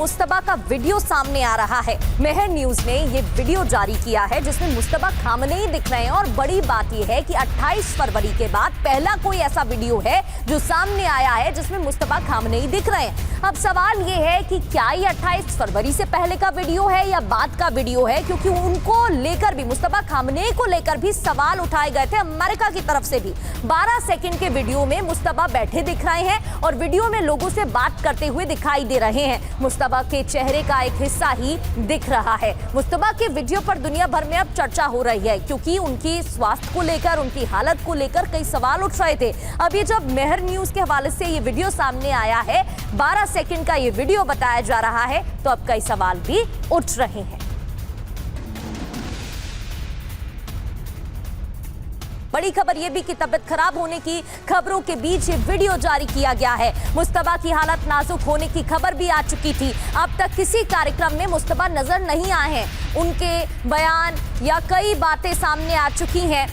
मुस्तबा का वीडियो सामने आ रहा है। मेहर न्यूज ने ये वीडियो जारी किया है जिसमें मुस्तबा खामनेई दिख रहे हैं और बड़ी बात यह है कि 28 फरवरी के बाद पहला कोई ऐसा वीडियो है जो सामने आया है जिसमें मुस्तबा खामनेई दिख रहे हैं। अब सवाल ये है कि क्या ये 28 फरवरी से पहले का वीडियो है या बाद का वीडियो है, क्योंकि उनको लेकर भी, मुस्तबा खामनेई को लेकर भी सवाल उठाए गए थे अमेरिका की तरफ से भी। 12 सेकंड के वीडियो में मुस्तबा बैठे दिख रहे हैं और वीडियो में लोगों से बात करते हुए दिखाई दे रहे हैं। मुस्तबा के चेहरे का एक हिस्सा ही दिख रहा है। मुस्तबा के वीडियो पर दुनिया भर में अब चर्चा हो रही है क्योंकि उनकी स्वास्थ्य को लेकर, उनकी हालत को लेकर कई सवाल उठ रहे थे। अब ये जब मेहर न्यूज के हवाले से ये वीडियो सामने आया है, 12 सेकंड का ये वीडियो बताया जा रहा है, तो अब कई सवाल भी उठ रहे हैं। बड़ी खबर यह भी कि तबीयत खराब होने की खबरों के बीच ये वीडियो जारी किया गया है। मुस्तबा की हालत नाजुक होने की खबर भी आ चुकी थी। अब तक किसी कार्यक्रम में मुस्तबा नजर नहीं आए हैं। उनके बयान या कई बातें सामने आ चुकी हैं,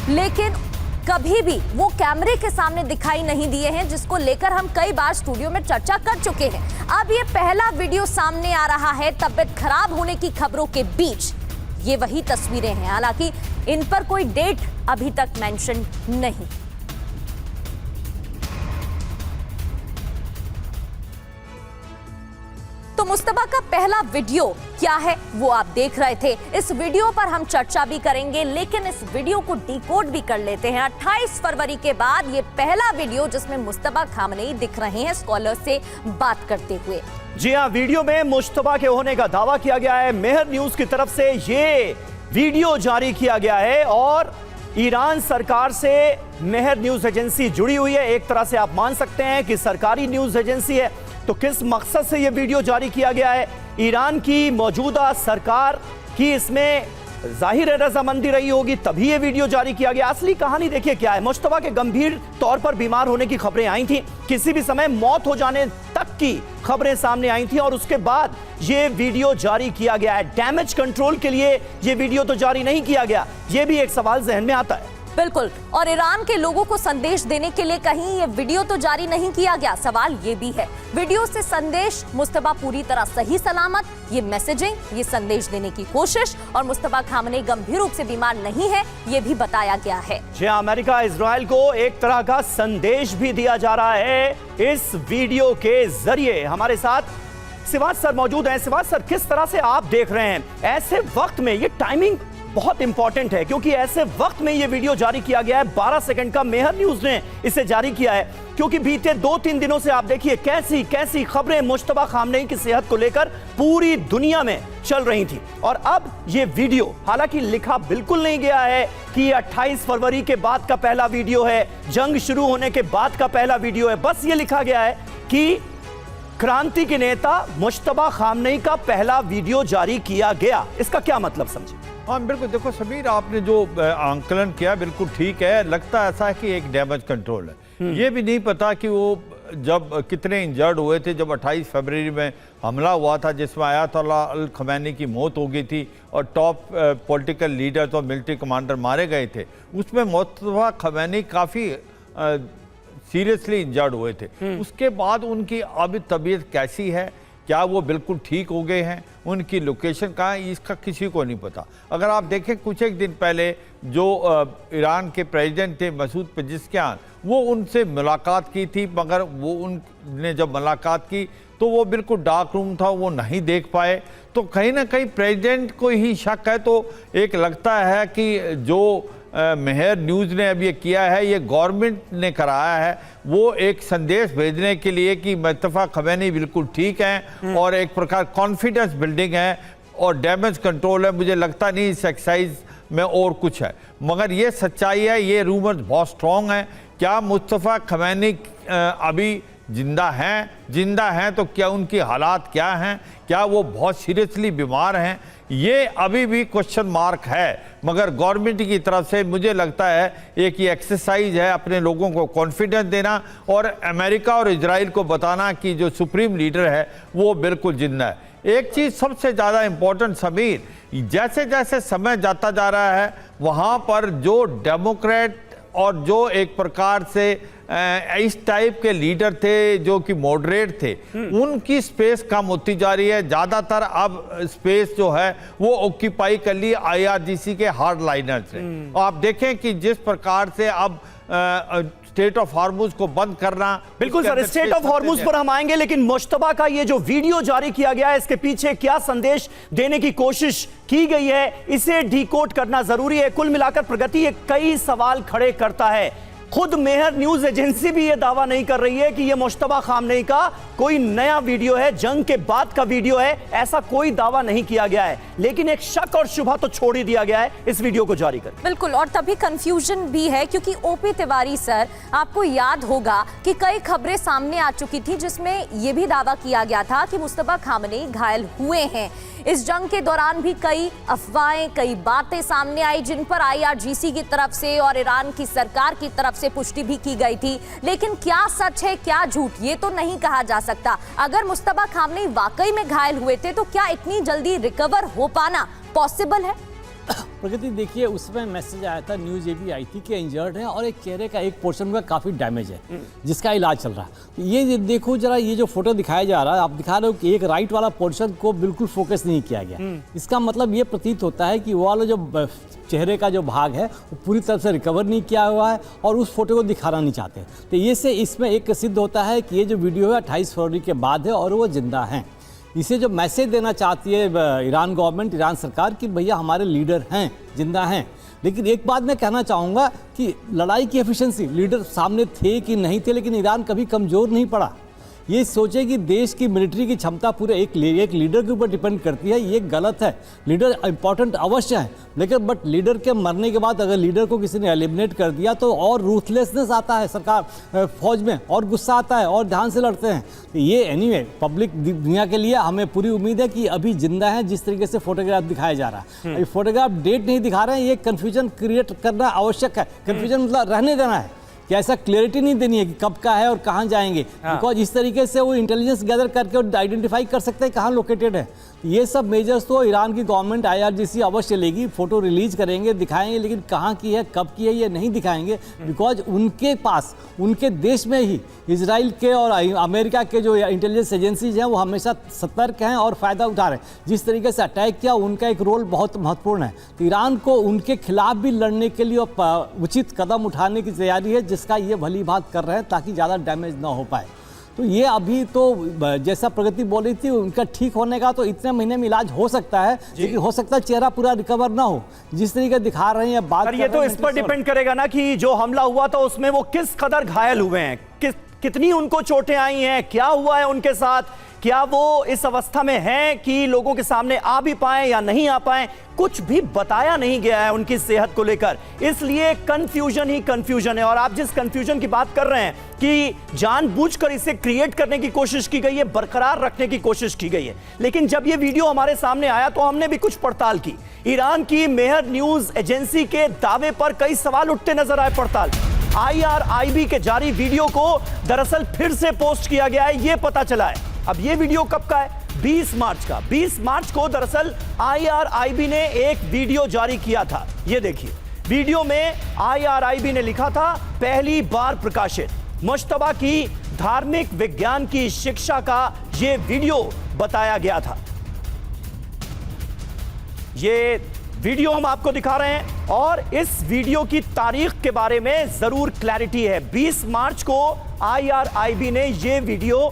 लेकिन कभी भी वो कैमरे के सामने दिखाई नहीं दिए हैं, जिसको लेकर हम कई बार स्टूडियो में चर्चा कर चुके हैं। अब ये पहला वीडियो सामने आ रहा है तबीयत खराब होने की खबरों के बीच। ये वही तस्वीरें हैं, हालांकि इन पर कोई डेट अभी तक मेंशन नहीं। तो मुस्तबा का पहला वीडियो क्या है वो आप देख रहे थे। इस वीडियो पर हम चर्चा भी करेंगे, लेकिन इस वीडियो को डिकोड भी कर लेते हैं। 28 फरवरी के बाद ये पहला वीडियो जिसमें मुस्तबा खामनेई दिख रहे हैं स्कॉलर से बात करते हुए। जी हाँ, वीडियो में मुस्तबा के होने का दावा किया गया है। मेहर न्यूज की तरफ से ये वीडियो जारी किया गया है और ईरान सरकार से मेहर न्यूज एजेंसी जुड़ी हुई है। एक तरह से आप मान सकते हैं कि सरकारी न्यूज एजेंसी है। तो किस मकसद से यह वीडियो जारी किया गया है? ईरान की मौजूदा सरकार की इसमें जाहिर रजामंदी रही होगी, तभी ये वीडियो जारी किया गया। असली कहानी देखिए क्या है। मुस्तबा के गंभीर तौर पर बीमार होने की खबरें आई थी, किसी भी समय मौत हो जाने तक की खबरें सामने आई थी और उसके बाद ये वीडियो जारी किया गया है। डैमेज कंट्रोल के लिए ये वीडियो तो जारी नहीं किया गया, ये भी एक सवाल जहन में आता है। बिल्कुल, और ईरान के लोगों को संदेश देने के लिए कहीं ये वीडियो तो जारी नहीं किया गया। सवाल ये भी है, वीडियो से संदेश मुस्तबा पूरी तरह सही सलामत, ये मैसेजिंग, ये संदेश देने की कोशिश, और मुस्तबा खामनेई गंभीर रूप से बीमार नहीं है, ये भी बताया गया है। जी हाँ, अमेरिका इजराइल को एक तरह का संदेश भी दिया जा रहा है इस वीडियो के जरिए। हमारे साथ सिवाज सर मौजूद हैं। सिवाज सर, किस तरह से आप देख रहे हैं ऐसे वक्त में? ये टाइमिंग बहुत इंपॉर्टेंट है क्योंकि ऐसे वक्त में ये वीडियो जारी किया गया है। 12 सेकंड का मेहर न्यूज ने इसे जारी किया है क्योंकि बीते 2-3 दिनों से आप देखिए कैसी कैसी खबरें मुस्तबा खामनेई की सेहत को लेकर पूरी दुनिया में चल रही थी। और अब ये वीडियो, हालांकि लिखा बिल्कुल नहीं गया है कि 28 फरवरी के बाद का पहला वीडियो है, जंग शुरू होने के बाद का पहला वीडियो है, बस ये लिखा गया है कि क्रांति के नेता मुस्तबा खामनेई का पहला वीडियो जारी किया गया। इसका क्या मतलब समझे? हाँ बिल्कुल, देखो समीर, आपने जो आंकलन किया बिल्कुल ठीक है। लगता ऐसा है कि एक डैमेज कंट्रोल है। ये भी नहीं पता कि वो जब कितने इंजर्ड हुए थे जब 28 फरवरी में हमला हुआ था जिसमें आयतुल्लाह अल खमैनी की मौत हो गई थी और टॉप पॉलिटिकल लीडर्स और मिलिट्री कमांडर मारे गए थे। उसमें मुस्तबा खमैनी काफ़ी सीरियसली इंजर्ड हुए थे। उसके बाद उनकी अब तबीयत कैसी है, क्या वो बिल्कुल ठीक हो गए हैं, उनकी लोकेशन कहाँ है, इसका किसी को नहीं पता। अगर आप देखें कुछ एक दिन पहले जो ईरान के प्रेसिडेंट थे मसूद पेजिशकियान, वो उनसे मुलाकात की थी, मगर वो उनने जब मुलाकात की तो वो बिल्कुल डार्क रूम था, वो नहीं देख पाए। तो कहीं ना कहीं प्रेसिडेंट को ही शक है। तो एक लगता है कि जो मेहर न्यूज़ ने अब ये किया है, ये गवर्नमेंट ने कराया है, वो एक संदेश भेजने के लिए कि मुस्तबा खामनेई बिल्कुल ठीक हैं और एक प्रकार कॉन्फिडेंस बिल्डिंग है और डैमेज कंट्रोल है। मुझे लगता नहीं इस एक्सरसाइज में और कुछ है, मगर ये सच्चाई है, ये रूमर्स बहुत स्ट्रॉन्ग हैं। क्या मुस्तबा खामनेई अभी जिंदा हैं तो क्या उनकी हालात क्या हैं, क्या वो बहुत सीरियसली बीमार हैं, ये अभी भी क्वेश्चन मार्क है। मगर गवर्नमेंट की तरफ से मुझे लगता है एक ये एक्सरसाइज है अपने लोगों को कॉन्फिडेंस देना और अमेरिका और इजराइल को बताना कि जो सुप्रीम लीडर है वो बिल्कुल जिंदा है। एक चीज़ सबसे ज़्यादा इम्पोर्टेंट समीर, जैसे जैसे समय जाता जा रहा है वहाँ पर जो डेमोक्रेट और जो एक प्रकार से इस टाइप के लीडर थे जो कि मॉडरेट थे, उनकी स्पेस कम होती जा रही है। ज़्यादातर अब स्पेस जो है वो ऑक्यूपाई कर ली IRGC के हार्ड लाइनर्स ने। और आप देखें कि जिस प्रकार से अब स्टेट ऑफ हॉर्मुज को बंद करना, बिल्कुल सर, स्टेट ऑफ हॉर्मुज पर हम आएंगे, लेकिन मुश्तबा का ये जो वीडियो जारी किया गया है, इसके पीछे क्या संदेश देने की कोशिश की गई है, इसे डिकोड करना जरूरी है। कुल मिलाकर प्रगति ये कई सवाल खड़े करता है। खुद मेहर न्यूज एजेंसी भी ये दावा नहीं कर रही है कि ये मुश्तबा खामनेई का कोई नया वीडियो है, जंग के बाद का वीडियो है, ऐसा कोई दावा नहीं किया गया है। लेकिन एक शक और शुबा तो छोड़ ही दिया गया है इस वीडियो को जारी कर। बिल्कुल, और तभी कंफ्यूजन भी है क्योंकि ओपी तिवारी सर, आपको याद होगा कि कई खबरें सामने आ चुकी थी जिसमें यह भी दावा किया गया था कि मुस्तफा खामनेई घायल हुए हैं। इस जंग के दौरान भी कई अफवाहें, कई बातें सामने आई जिन पर IRGC की तरफ से और ईरान की सरकार की तरफ से पुष्टि भी की गई थी। लेकिन क्या सच है क्या झूठ, ये तो नहीं कहा जा सकता। अगर मुस्तफा खामनेई वाकई में घायल हुए थे तो क्या इतनी जल्दी रिकवर हो पाना पॉसिबल है? प्रगति देखिए, उसमें मैसेज आया था, न्यूज़ ये भी आई थी कि इंजर्ड है और एक चेहरे का एक पोर्शन का काफ़ी डैमेज है जिसका इलाज चल रहा है। ये देखो जरा, ये जो फोटो दिखाया जा रहा है, आप दिखा रहे हो कि एक राइट वाला पोर्शन को बिल्कुल फोकस नहीं किया गया। इसका मतलब ये प्रतीत होता है कि वो वाला जो चेहरे का जो भाग है वो पूरी तरह से रिकवर नहीं किया हुआ है और उस फोटो को दिखाना नहीं चाहते। तो ये से इसमें एक सिद्ध होता है कि ये जो वीडियो है 28 फरवरी के बाद है और वो जिंदा हैं। इसे जो मैसेज देना चाहती है ईरान गवर्नमेंट, ईरान सरकार, कि भैया हमारे लीडर हैं, जिंदा हैं। लेकिन एक बात मैं कहना चाहूँगा कि लड़ाई की एफिशिएंसी, लीडर सामने थे कि नहीं थे, लेकिन ईरान कभी कमज़ोर नहीं पड़ा। ये सोचे कि देश की मिलिट्री की क्षमता पूरे एक लीडर के ऊपर डिपेंड करती है, ये गलत है। लीडर इंपॉर्टेंट अवश्य है, लेकिन बट लीडर के मरने के बाद अगर लीडर को किसी ने एलिमिनेट कर दिया तो और रूथलेसनेस आता है सरकार फौज में, और गुस्सा आता है और ध्यान से लड़ते हैं। ये एनीवे पब्लिक दुनिया के लिए हमें पूरी उम्मीद है कि अभी जिंदा है जिस तरीके से फोटोग्राफ दिखाया जा रहा है। अभी फोटोग्राफ डेट नहीं दिखा रहे हैं, ये कन्फ्यूजन क्रिएट करना आवश्यक है। कन्फ्यूजन मतलब रहने देना है कि ऐसा क्लैरिटी नहीं देनी है कि कब का है और कहाँ जाएंगे, बिकॉज इस तरीके से वो इंटेलिजेंस गैदर करके आइडेंटिफाई कर सकते हैं कहाँ लोकेटेड है। ये सब मेजर्स तो ईरान की गवर्नमेंट IRGC अवश्य लेगी, फोटो रिलीज करेंगे, दिखाएंगे, लेकिन कहाँ की है, कब की है, ये नहीं दिखाएंगे। बिकॉज उनके पास, उनके देश में ही इजराइल के और अमेरिका के जो इंटेलिजेंस एजेंसीज हैं वो हमेशा सतर्क हैं और फ़ायदा उठा रहे हैं। जिस तरीके से अटैक किया, उनका एक रोल बहुत महत्वपूर्ण है। तो ईरान को उनके खिलाफ भी लड़ने के लिए उचित कदम उठाने की तैयारी है, जिसका ये भली बात कर रहे हैं ताकि ज़्यादा डैमेज ना हो पाए। तो ये अभी तो जैसा प्रगति बोल रही थी, उनका ठीक होने का तो इतने महीने में इलाज हो सकता है, लेकिन हो सकता है चेहरा पूरा रिकवर ना हो जिस तरीके दिखा रहे हैं बात। ये तो इस पर डिपेंड करेगा ना कि जो हमला हुआ था उसमें वो किस कदर घायल हुए हैं, कितनी उनको चोटें आई हैं, क्या हुआ है उनके साथ, क्या वो इस अवस्था में हैं कि लोगों के सामने आ भी पाए या नहीं आ पाए, कुछ भी बताया नहीं गया है उनकी सेहत को लेकर। इसलिए कंफ्यूजन ही कंफ्यूजन है। और आप जिस कंफ्यूजन की बात कर रहे हैं कि जानबूझकर इसे क्रिएट करने की कोशिश की गई है, बरकरार रखने की कोशिश की गई है, लेकिन जब यह वीडियो हमारे सामने आया तो हमने भी कुछ पड़ताल की। ईरान की मेहर न्यूज एजेंसी के दावे पर कई सवाल उठते नजर आए। पड़ताल IRIB के जारी वीडियो को दरअसल फिर से पोस्ट किया गया है, यह पता चला है। अब यह वीडियो कब का है? 20 मार्च का। 20 मार्च को दरअसल IRIB ने एक वीडियो जारी किया था। यह देखिए, वीडियो में IRIB ने लिखा था, पहली बार प्रकाशित मुश्तबा की धार्मिक विज्ञान की शिक्षा का यह वीडियो बताया गया था। यह वीडियो हम आपको दिखा रहे हैं और इस वीडियो की तारीख के बारे में जरूर क्लैरिटी है। 20 मार्च को IRIB ने यह वीडियो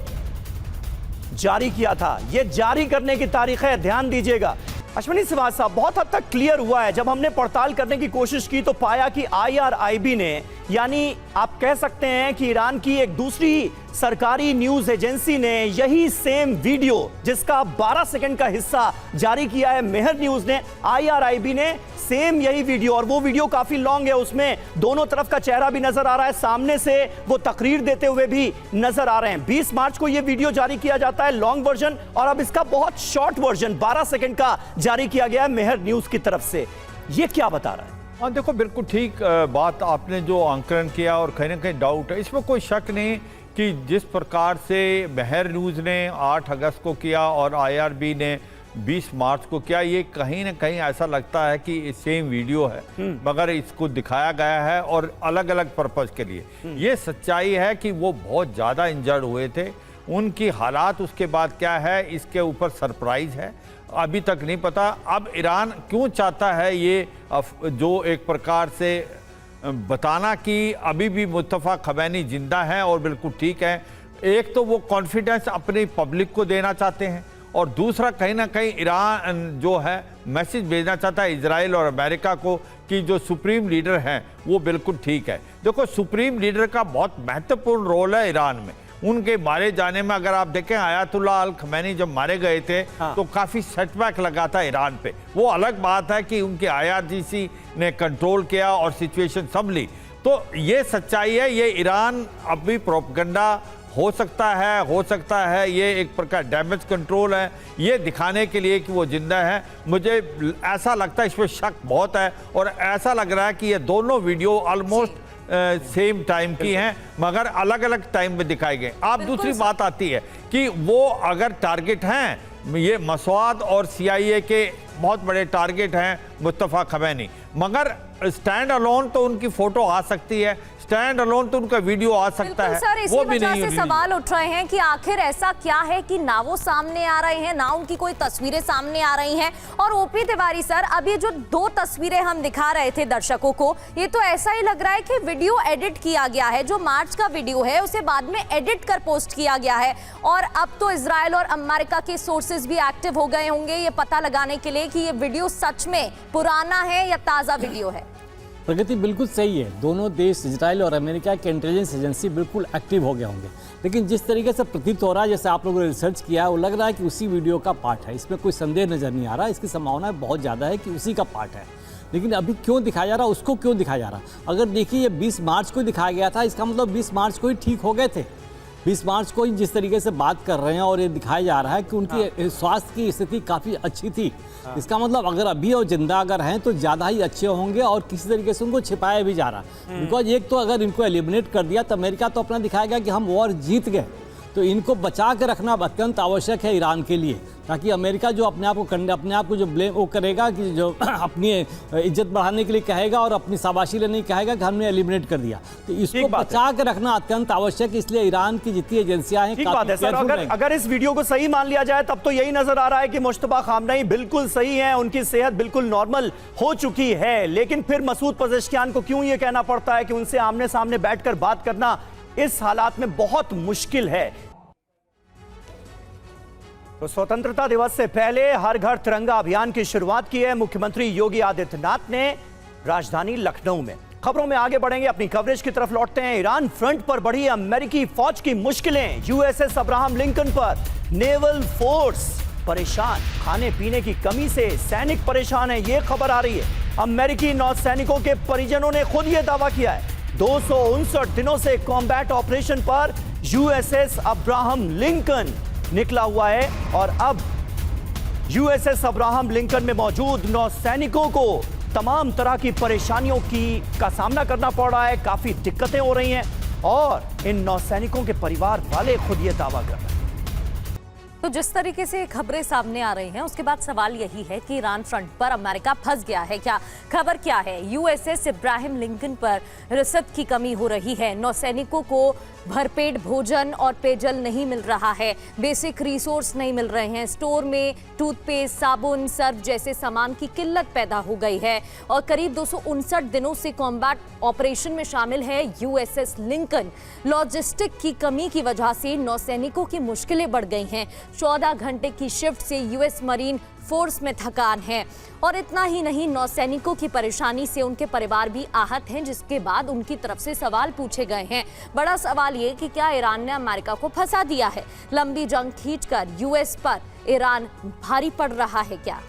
जारी किया था। यह जारी करने की तारीख है, ध्यान दीजिएगा। अश्विनी श्रीवास्तव साहब, बहुत हद तक क्लियर हुआ है। जब हमने पड़ताल करने की कोशिश की तो पाया कि IRIB ने, यानी आप कह सकते हैं कि ईरान की एक दूसरी सरकारी न्यूज एजेंसी ने यही सेम वीडियो, जिसका 12 सेकंड का हिस्सा जारी किया है मेहर न्यूज ने, IRIB ने सेम यही वीडियो, और वो वीडियो काफी लॉन्ग है, उसमें दोनों तरफ का चेहरा भी नजर आ रहा है, सामने से वो तकरीर देते हुए भी नजर आ रहे हैं। 20 मार्च को ये वीडियो जारी किया जाता है, लॉन्ग वर्जन, और अब इसका बहुत शॉर्ट वर्जन 12 सेकंड का जारी किया गया है मेहर न्यूज की तरफ से। ये क्या बता रहा है? हाँ देखो, बिल्कुल ठीक बात आपने जो आंकलन किया, और कहीं ना कहीं डाउट है, इसमें कोई शक नहीं कि जिस प्रकार से मेहर न्यूज़ ने 8 अगस्त को किया और IRB ने 20 मार्च को, क्या ये कहीं ना कहीं ऐसा लगता है कि सेम वीडियो है मगर इसको दिखाया गया है और अलग अलग पर्पज के लिए। ये सच्चाई है कि वो बहुत ज़्यादा इंजर्ड हुए थे, उनकी हालात उसके बाद क्या है इसके ऊपर सरप्राइज है, अभी तक नहीं पता। अब ईरान क्यों चाहता है ये जो एक प्रकार से बताना कि अभी भी मुस्तफ़ा खमैनी जिंदा हैं और बिल्कुल ठीक है, एक तो वो कॉन्फिडेंस अपनी पब्लिक को देना चाहते हैं और दूसरा कहीं ना कहीं ईरान जो है मैसेज भेजना चाहता है इजराइल और अमेरिका को कि जो सुप्रीम लीडर हैं वो बिल्कुल ठीक है। देखो, सुप्रीम लीडर का बहुत महत्वपूर्ण रोल है ईरान में, उनके मारे जाने में। अगर आप देखें आयतुल्लाह अल खमैनी जब मारे गए थे तो काफ़ी सेटबैक लगा था ईरान पे। वो अलग बात है कि उनके IRGC ने कंट्रोल किया और सिचुएशन संभली। तो ये सच्चाई है, ये ईरान अभी प्रोपगंडा हो सकता है ये एक प्रकार डैमेज कंट्रोल है, ये दिखाने के लिए कि वो जिंदा है। मुझे ऐसा लगता है, इसमें शक बहुत है और ऐसा लग रहा है कि ये दोनों वीडियो ऑलमोस्ट सेम टाइम की हैं मगर अलग अलग टाइम में दिखाए गए। अब दूसरी बात आती है कि वो अगर टारगेट हैं, ये मसवाद और CIA के बहुत बड़े टारगेट हैं मुस्तफ़ा खमैनी, मगर स्टैंड अलोन तो उनकी फोटो आ सकती है, स्टैंड अलोन तो उनका वीडियो आ सकता है, सर, इसी वो भी वजह नहीं से सवाल उठ रहे हैं कि आखिर ऐसा क्या है कि ना वो सामने आ रहे हैं, ना उनकी कोई तस्वीरें सामने आ रही हैं। और ओपी तिवारी सर, अब ये जो 2 तस्वीरें हम दिखा रहे थे दर्शकों को, ये तो ऐसा ही लग रहा है कि वीडियो एडिट किया गया है। जो मार्च का वीडियो है उसे बाद में एडिट कर पोस्ट किया गया है और अब तो इजराइल और अमेरिका के सोर्सेज भी एक्टिव हो गए होंगे ये पता लगाने के लिए कि ये वीडियो सच में पुराना है या ताजा वीडियो है। प्रगति बिल्कुल सही है, दोनों देश इजराइल और अमेरिका के इंटेलिजेंस एजेंसी बिल्कुल एक्टिव हो गए होंगे, लेकिन जिस तरीके से प्रतीत हो रहा है, जैसे आप लोगों ने रिसर्च किया है, वो लग रहा है कि उसी वीडियो का पार्ट है। इसमें कोई संदेह नज़र नहीं आ रहा, इसकी संभावना बहुत ज़्यादा है कि उसी का पार्ट है। लेकिन अभी क्यों दिखाया जा रहा, उसको क्यों दिखाया जा रहा? अगर देखिए, ये 20 मार्च को दिखाया गया था, इसका मतलब 20 मार्च को ही ठीक हो गए थे। 20 मार्च को ही जिस तरीके से बात कर रहे हैं और ये दिखाया जा रहा है कि उनकी स्वास्थ्य की स्थिति काफ़ी अच्छी थी, इसका मतलब अगर अभी और जिंदा अगर हैं तो ज़्यादा ही अच्छे होंगे और किसी तरीके से उनको छिपाया भी जा रहा है। बिकॉज एक तो अगर इनको एलिमिनेट कर दिया तो अमेरिका तो अपना दिखाएगा कि हम वॉर जीत गए, तो इनको बचा के रखना अत्यंत आवश्यक है ईरान के लिए, ताकि अमेरिका जो अपने आप को जो ब्लेम वो करेगा कि जो अपनी इज्जत बढ़ाने के लिए कहेगा और अपनी शाबाशी लेने के कहेगा कि हमने एलिमिनेट कर दिया, तो इसको बचा के रखना अत्यंत आवश्यक है। इसलिए ईरान की जितनी एजेंसियां हैं, ठीक बात है सर, अगर इस वीडियो को सही मान लिया जाए तब तो यही नजर आ रहा है कि मुस्तफा खामनेई बिल्कुल सही है, उनकी सेहत बिल्कुल नॉर्मल हो चुकी है। लेकिन फिर मसूद पजेश्कियान को क्यों ये कहना पड़ता है कि उनसे आमने सामने बैठकर बात करना इस हालात में बहुत मुश्किल है? तो स्वतंत्रता दिवस से पहले हर घर तिरंगा अभियान की शुरुआत की है मुख्यमंत्री योगी आदित्यनाथ ने राजधानी लखनऊ में। खबरों में आगे बढ़ेंगे, अपनी कवरेज की तरफ लौटते हैं। ईरान फ्रंट पर बढ़ी अमेरिकी फौज की मुश्किलें, USS अब्राहम लिंकन पर नेवल फोर्स परेशान, खाने पीने की कमी से सैनिक परेशान है, यह खबर आ रही है। अमेरिकी नौसैनिकों के परिजनों ने खुद यह दावा किया है 259 दिनों से कॉम्बैट ऑपरेशन पर USS अब्राहम लिंकन निकला हुआ है और अब USS अब्राहम लिंकन में मौजूद नौसैनिकों को तमाम तरह की परेशानियों का सामना करना पड़ रहा है, काफी दिक्कतें हो रही हैं और इन नौसैनिकों के परिवार वाले खुद ये दावा कर रहे हैं। तो जिस तरीके से खबरें सामने आ रही हैं उसके बाद सवाल यही है कि ईरान फ्रंट पर अमेरिका फंस गया है क्या? खबर क्या है? USS अब्राहम लिंकन पर रसद की कमी हो रही है, नौसैनिकों को भरपेट भोजन और पेयजल नहीं मिल रहा है, बेसिक रिसोर्स नहीं मिल रहे हैं, स्टोर में टूथपेस्ट, साबुन, सर्फ जैसे सामान की किल्लत पैदा हो गई है और करीब 259 दिनों से कॉम्बैट ऑपरेशन में शामिल है USS लिंकन। लॉजिस्टिक की कमी की वजह से नौसैनिकों की मुश्किलें बढ़ गई हैं, 14 घंटे की शिफ्ट से US मरीन फोर्स में थकान है और इतना ही नहीं, नौसैनिकों की परेशानी से उनके परिवार भी आहत हैं, जिसके बाद उनकी तरफ से सवाल पूछे गए हैं। बड़ा सवाल ये कि क्या ईरान ने अमेरिका को फंसा दिया है? लंबी जंग खींचकर US पर ईरान भारी पड़ रहा है क्या?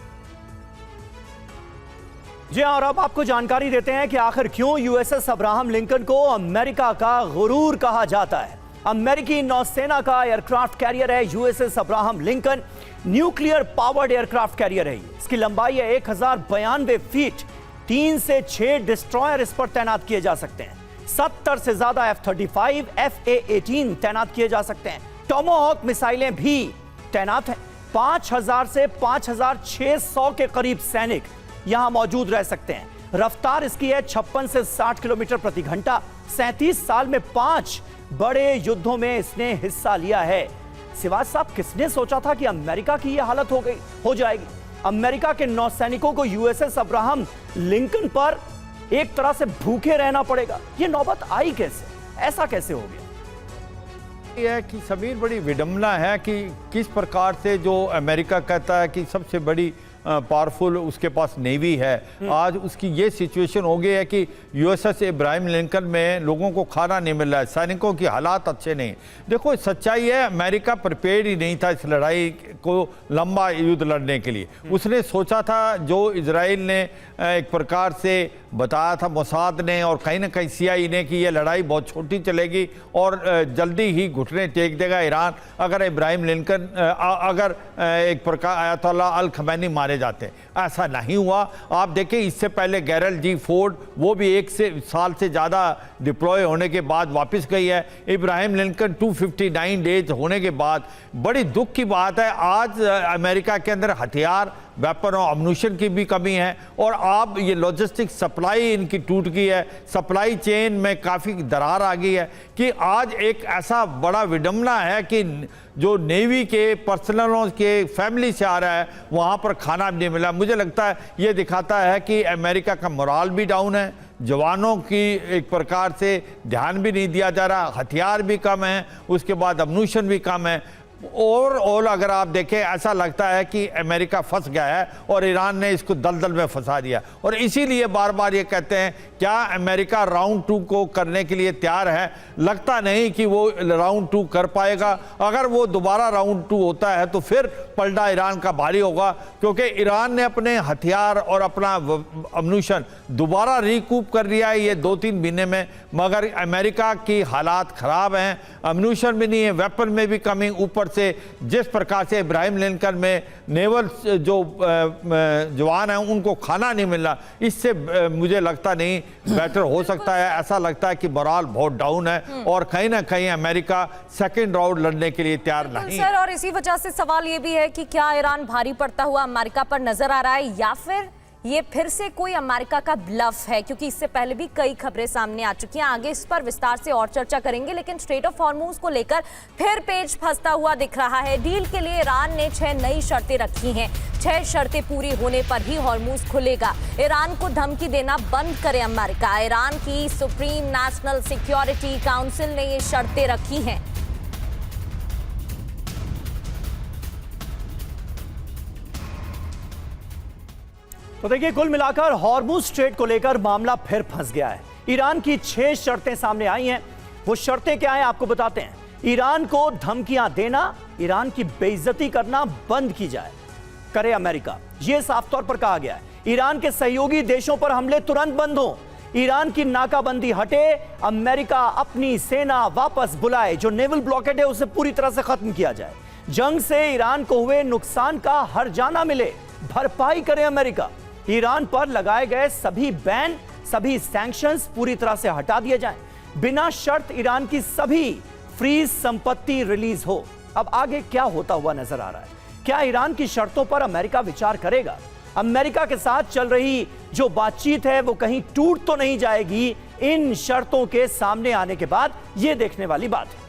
जी और अब आपको जानकारी देते हैं कि आखिर क्यों USS अब्राहम लिंकन को अमेरिका का गुरूर कहा जाता है। अमेरिकी नौसेना का एयरक्राफ्ट कैरियर है USS Abraham Lincoln, nuclear powered aircraft carrier है। इसकी लंबाई है 1092 फीट, 3 से 6 डिस्ट्रॉयर इस पर तैनात किए जा सकते हैं, 70 से ज्यादा F-35 FA-18 तैनात किए जा सकते हैं, टोमाहॉक मिसाइलें भी तैनात हैं, 5,000 से 5,600 के करीब सैनिक यहां मौजूद रह सकते हैं। रफ्तार इसकी है 56 से 60 किलोमीटर प्रति घंटा। 37 साल में 5 बड़े युद्धों में इसने हिस्सा लिया है। सिवाज साहब, किसने सोचा था कि अमेरिका की यह हालत हो जाएगी? अमेरिका के नौसैनिकों को यूएसएस अब्राहम लिंकन पर एक तरह से भूखे रहना पड़ेगा। यह नौबत आई कैसे? ऐसा कैसे हो गया? यह है कि समीर, बड़ी विडंबना है कि किस प्रकार से जो अमेरिका कहता है कि सबसे बड़ी पावरफुल उसके पास नेवी है, आज उसकी ये सिचुएशन हो गई है कि यूएसएस इब्राहिम लिंकन में लोगों को खाना नहीं मिल रहा है, सैनिकों की हालात अच्छे नहीं। देखो, सच्चाई है, अमेरिका प्रिपेयर्ड ही नहीं था इस लड़ाई को लंबा युद्ध लड़ने के लिए। उसने सोचा था, जो इजराइल ने एक प्रकार से बताया था मोसाद ने और कहीं ना कहीं सीआईए ने, कि यह लड़ाई बहुत छोटी चलेगी और जल्दी ही घुटने टेक देगा ईरान अगर इब्राहिम लिंकन अगर एक प्रकार आयतुल्लाह अल खमैनी मारे जाते। ऐसा नहीं हुआ। आप देखें, इससे पहले गैरल जी फोर्ड, वो भी 1 साल से ज़्यादा डिप्लॉय होने के बाद वापस गई है। इब्राहिम लिंकन 259 डेज होने के बाद, बड़ी दुख की बात है, आज अमेरिका के अंदर हथियार, वेपन और अम्यूनिशन की भी कमी है और आप ये लॉजिस्टिक सप्लाई इनकी टूट गई है, सप्लाई चेन में काफ़ी दरार आ गई है कि आज एक ऐसा बड़ा विडंबना है कि जो नेवी के पर्सनलों के फैमिली से आ रहा है वहाँ पर खाना भी नहीं मिला। मुझे लगता है ये दिखाता है कि अमेरिका का मोराल भी डाउन है, जवानों की एक प्रकार से ध्यान भी नहीं दिया जा रहा, हथियार भी कम है, उसके बाद अम्यूनिशन भी कम है। और अगर आप देखें, ऐसा लगता है कि अमेरिका फंस गया है और ईरान ने इसको दलदल में फंसा दिया। और इसीलिए बार बार ये कहते हैं, क्या अमेरिका राउंड 2 को करने के लिए तैयार है? लगता नहीं कि वो राउंड 2 कर पाएगा। अगर वो दोबारा राउंड 2 होता है तो फिर पलड़ा ईरान का भारी होगा, क्योंकि ईरान ने अपने हथियार और अपना अम्यूनिशन दोबारा रिकूप कर लिया है ये 2-3 महीने में। मगर अमेरिका की हालात ख़राब हैं, अम्यूनिशन भी नहीं है, वेपन में भी कमी, ऊपर से जिस प्रकार से इब्राहिम लिंकन में नेवल जो जवान हैं उनको खाना नहीं मिल रहा, इससे मुझे लगता नहीं बेटर हो सकता है। ऐसा लगता है कि मोराल बहुत डाउन है और कहीं ना कहीं अमेरिका सेकंड राउंड लड़ने के लिए तैयार नहीं सर, और इसी वजह से सवाल ये भी है कि क्या ईरान भारी पड़ता हुआ अमेरिका पर नजर आ रहा है या फिर से कोई अमेरिका का ब्लफ है? क्योंकि इससे पहले भी कई खबरें सामने आ चुकी हैं। आगे इस पर विस्तार से और चर्चा करेंगे, लेकिन स्ट्रेट ऑफ हॉर्मूज को लेकर फिर पेच फंसता हुआ दिख रहा है। डील के लिए ईरान ने 6 नई शर्तें रखी हैं। 6 शर्तें पूरी होने पर ही हॉर्मूज खुलेगा। ईरान को धमकी देना बंद करे अमेरिका। ईरान की सुप्रीम नेशनल सिक्योरिटी काउंसिल ने ये शर्तें रखी हैं। तो देखिए, कुल मिलाकर हॉर्मूज स्ट्रेट को लेकर मामला फिर फंस गया है। ईरान की 6 शर्तें सामने आई हैं। वो शर्तें क्या हैं आपको बताते हैं। ईरान को धमकियां देना, ईरान की बेइज्जती करना बंद की जाए, करे अमेरिका। यह साफ तौर पर कहा गया है। ईरान के सहयोगी देशों पर हमले तुरंत बंद हो, ईरान की नाकाबंदी हटे, अमेरिका अपनी सेना वापस बुलाए, जो नेवल ब्लॉकेड है उसे पूरी तरह से खत्म किया जाए, जंग से ईरान को हुए नुकसान का हर्जाना मिले, भरपाई करे अमेरिका, ईरान पर लगाए गए सभी बैन, सभी सैंक्शंस पूरी तरह से हटा दिए जाएं, बिना शर्त ईरान की सभी फ्रीज संपत्ति रिलीज हो। अब आगे क्या होता हुआ नजर आ रहा है? क्या ईरान की शर्तों पर अमेरिका विचार करेगा? अमेरिका के साथ चल रही जो बातचीत है वो कहीं टूट तो नहीं जाएगी इन शर्तों के सामने आने के बाद? यह देखने वाली बात है।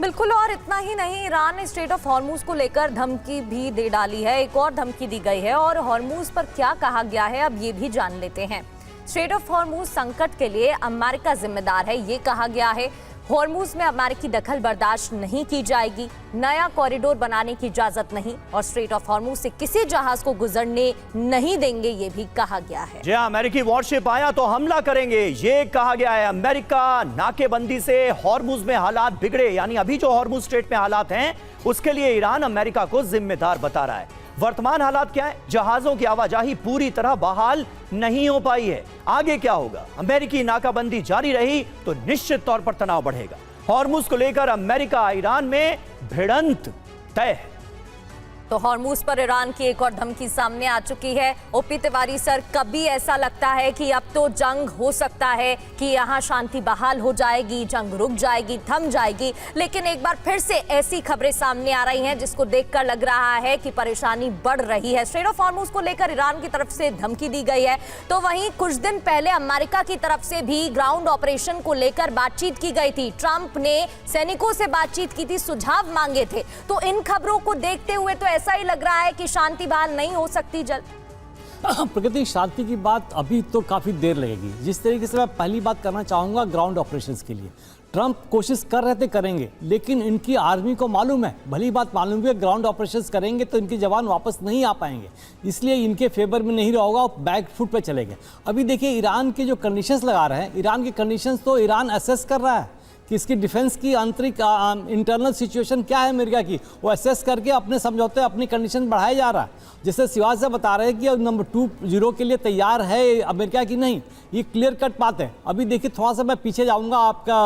बिल्कुल, और इतना ही नहीं, ईरान ने स्ट्रेट ऑफ हॉर्मूज को लेकर धमकी भी दे डाली है। एक और धमकी दी गई है और हॉर्मूज पर क्या कहा गया है अब ये भी जान लेते हैं। स्ट्रेट ऑफ हॉर्मूज संकट के लिए अमेरिका जिम्मेदार है, ये कहा गया है। हॉर्मूज में अमेरिकी दखल बर्दाश्त नहीं की जाएगी, नया कॉरिडोर बनाने की इजाजत नहीं और स्ट्रेट ऑफ हॉर्मूज से किसी जहाज को गुजरने नहीं देंगे, ये भी कहा गया है। जी, अमेरिकी वॉरशिप आया तो हमला करेंगे, ये कहा गया है। अमेरिका नाकेबंदी से हॉर्मूज में हालात बिगड़े, यानी अभी जो हॉर्मूज स्ट्रेट में हालात हैं उसके लिए ईरान अमेरिका को जिम्मेदार बता रहा है। वर्तमान हालात क्या है? जहाजों की आवाजाही पूरी तरह बहाल नहीं हो पाई है। आगे क्या होगा? अमेरिकी नाकाबंदी जारी रही तो निश्चित तौर पर तनाव बढ़ेगा। हॉर्मूज को लेकर अमेरिका ईरान में भिड़ंत तय है। तो हॉर्मूज पर ईरान की एक और धमकी सामने आ चुकी है। ओपी तिवारी सर, कभी ऐसा लगता है कि अब तो जंग हो सकता है कि यहाँ शांति बहाल हो जाएगी, जंग रुक जाएगी, थम जाएगी, लेकिन एक बार फिर से ऐसी खबरें सामने आ रही हैं जिसको देखकर लग रहा है कि परेशानी बढ़ रही है। स्ट्रेट ऑफ हॉर्मूज को लेकर ईरान की तरफ से धमकी दी गई है, तो वहीं कुछ दिन पहले अमेरिका की तरफ से भी ग्राउंड ऑपरेशन को लेकर बातचीत की गई थी। ट्रंप ने सैनिकों से बातचीत की थी, सुझाव मांगे थे। तो इन खबरों को देखते हुए तो ऐसा ही लग रहा है कि शांति बहाल नहीं हो सकती जल्द। प्रगति, शांति की बात अभी तो काफी देर लगेगी। जिस तरीके से मैं पहली बात करना चाहूंगा ग्राउंड ऑपरेशंस के लिए, ट्रंप कोशिश कर रहे थे करेंगे, लेकिन इनकी आर्मी को मालूम है, भली बात मालूम है, ग्राउंड ऑपरेशंस करेंगे तो इनके जवान वापस नहीं आ पाएंगे, इसलिए इनके फेवर में नहीं रहोगा और बैक फुट पे चलेंगे। अभी देखिए ईरान के जो कंडीशंस लगा रहे हैं, ईरान की कंडीशंस तो ईरान असेस कर रहा है कि इसकी डिफेंस की आंतरिक इंटरनल सिचुएशन क्या है अमेरिका की, वो असेस करके अपने समझौते अपनी कंडीशन बढ़ाया जा रहा है। जैसे शिवाज से बता रहे हैं कि अब नंबर 2-0 के लिए तैयार है अमेरिका की नहीं, ये क्लियर कट बात है। अभी देखिए थोड़ा सा मैं पीछे जाऊंगा आपका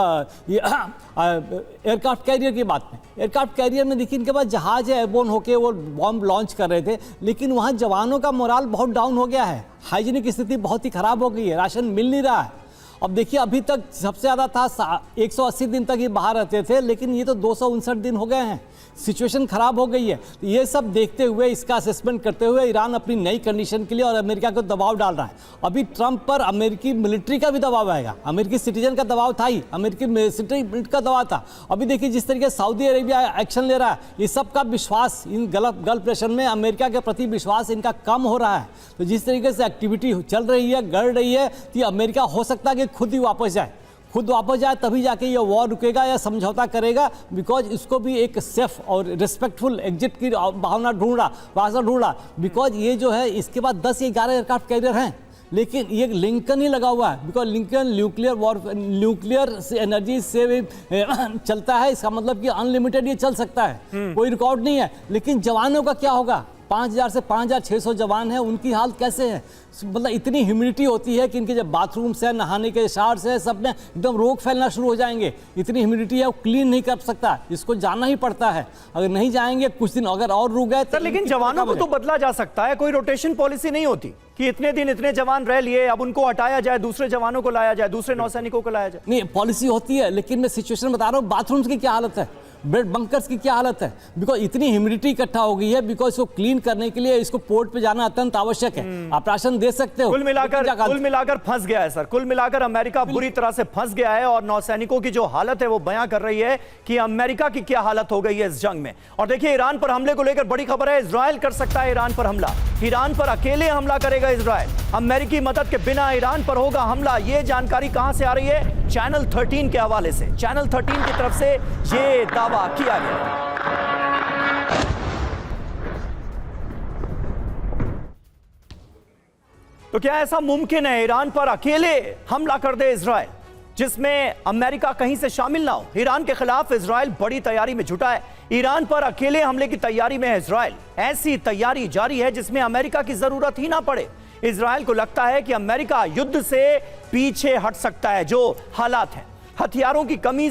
ये एयरक्राफ्ट कैरियर की बात में। एयरक्राफ्ट कैरियर में देखिए इनके पास जहाज है, एयरबोर्न होके वो बॉम्ब लॉन्च कर रहे थे, लेकिन वहाँ जवानों का मोराल बहुत डाउन हो गया है, हाइजीनिक स्थिति बहुत ही खराब हो गई है, राशन मिल नहीं रहा है। अब देखिए अभी तक सबसे ज़्यादा था 180 दिन तक ये बाहर रहते थे, लेकिन ये तो 259 दिन हो गए हैं, सिचुएशन खराब हो गई है। तो ये सब देखते हुए, इसका असेसमेंट करते हुए ईरान अपनी नई कंडीशन के लिए और अमेरिका को दबाव डाल रहा है। अभी ट्रंप पर अमेरिकी मिलिट्री का भी दबाव आएगा, अमेरिकी सिटीजन का दबाव था ही, अमेरिकी मिलिट्री का दबाव था। अभी देखिए जिस तरीके से सऊदी अरेबिया एक्शन ले रहा है, ये सबका विश्वास इन गल्फ रेशन में अमेरिका के प्रति विश्वास इनका कम हो रहा है। तो जिस तरीके से एक्टिविटी चल रही है, गढ़ रही है, तो अमेरिका हो सकता है कि खुद ही वापस जाए, तभी जाके ये वॉर रुकेगा या समझौता करेगा, बिकॉज इसको भी एक सेफ और रिस्पेक्टफुल एग्जिट की भावना ढूंढ रहा, बिकॉज ये जो है इसके बाद 10 या 11 एयरक्राफ्ट कैरियर हैं, लेकिन ये लिंकन ही लगा हुआ है, बिकॉज लिंकन न्यूक्लियर एनर्जी से भी चलता है। इसका मतलब कि अनलिमिटेड ये चल सकता है, कोई रिकॉर्ड नहीं है। लेकिन जवानों का क्या होगा? 5000 से 5600 जवान हैं, उनकी हालत कैसे है? मतलब इतनी ह्यूमिडिटी होती है कि इनके जब बाथरूम्स है, नहाने के शावर्स है, सब में एकदम रोग फैलना शुरू हो जाएंगे। इतनी ह्यूमिडिटी है, वो क्लीन नहीं कर सकता, इसको जाना ही पड़ता है। अगर नहीं जाएंगे कुछ दिन अगर और रुक गए तो लेकिन जवानों को तो बदला जा सकता है, कोई रोटेशन पॉलिसी नहीं होती कि इतने दिन इतने जवान रह लिए, अब उनको हटाया जाए, दूसरे जवानों को लाया जाए, दूसरे नौसैनिकों को लाया जाए। नहीं, पॉलिसी होती है, लेकिन मैं सिचुएशन बता रहा हूँ, बाथरूम्स की क्या हालत है, ब्रेड बंकर्स की क्या हालत है, बिकॉज इतनी ह्यूमिडिटी इकट्ठा हो गई है, बिकॉज इसको क्लीन करने के लिए इसको पोर्ट पे जाना अत्यंत आवश्यक है। आप राशन दे सकते हो। कुल मिलाकर फंस गया है सर, कुल मिलाकर अमेरिका बुरी तरह से फंस गया है, और नौसैनिकों की जो हालत है वो बयां कर रही है कि अमेरिका की क्या हालत हो गई है इस जंग में। और देखिए ईरान पर हमले को लेकर बड़ी खबर है, इजराइल कर सकता है ईरान पर हमला, ईरान पर अकेले हमला करेगा इजराइल, अमेरिकी मदद के बिना ईरान पर होगा हमला। ये जानकारी कहां से आ रही है? चैनल 13 के हवाले से, चैनल 13 की तरफ से ये दावा किया गया। तो क्या ऐसा मुमकिन है ईरान पर अकेले हमला कर दे इजराइल, जिसमें अमेरिका कहीं से शामिल ना हो? ईरान के खिलाफ इजराइल बड़ी तैयारी में जुटा है, ईरान पर अकेले हमले की तैयारी में है इजराइल। ऐसी तैयारी जारी है जिसमें अमेरिका की जरूरत ही ना पड़े। इजराइल को लगता है कि अमेरिका युद्ध से पीछे हट सकता है, जो हालात हैं, हथियारों की कमी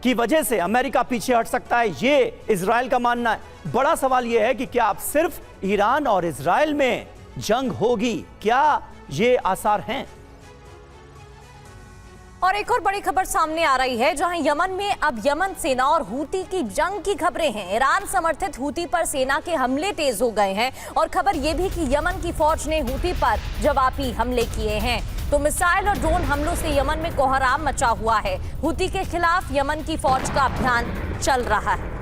की वजह से अमेरिका पीछे हट सकता है, ये इजराइल का मानना है। बड़ा सवाल यह है कि क्या अब सिर्फ ईरान और इजराइल में जंग होगी? क्या ये आसार हैं? और एक और बड़ी खबर सामने आ रही है, जहां यमन में अब यमन सेना और हूती की जंग की खबरें हैं। ईरान समर्थित हूती पर सेना के हमले तेज हो गए हैं, और खबर यह भी कि यमन की फौज ने हूती पर जवाबी हमले किए हैं। तो मिसाइल और ड्रोन हमलों से यमन में कोहराम मचा हुआ है। हूती के खिलाफ यमन की फौज का अभियान चल रहा है।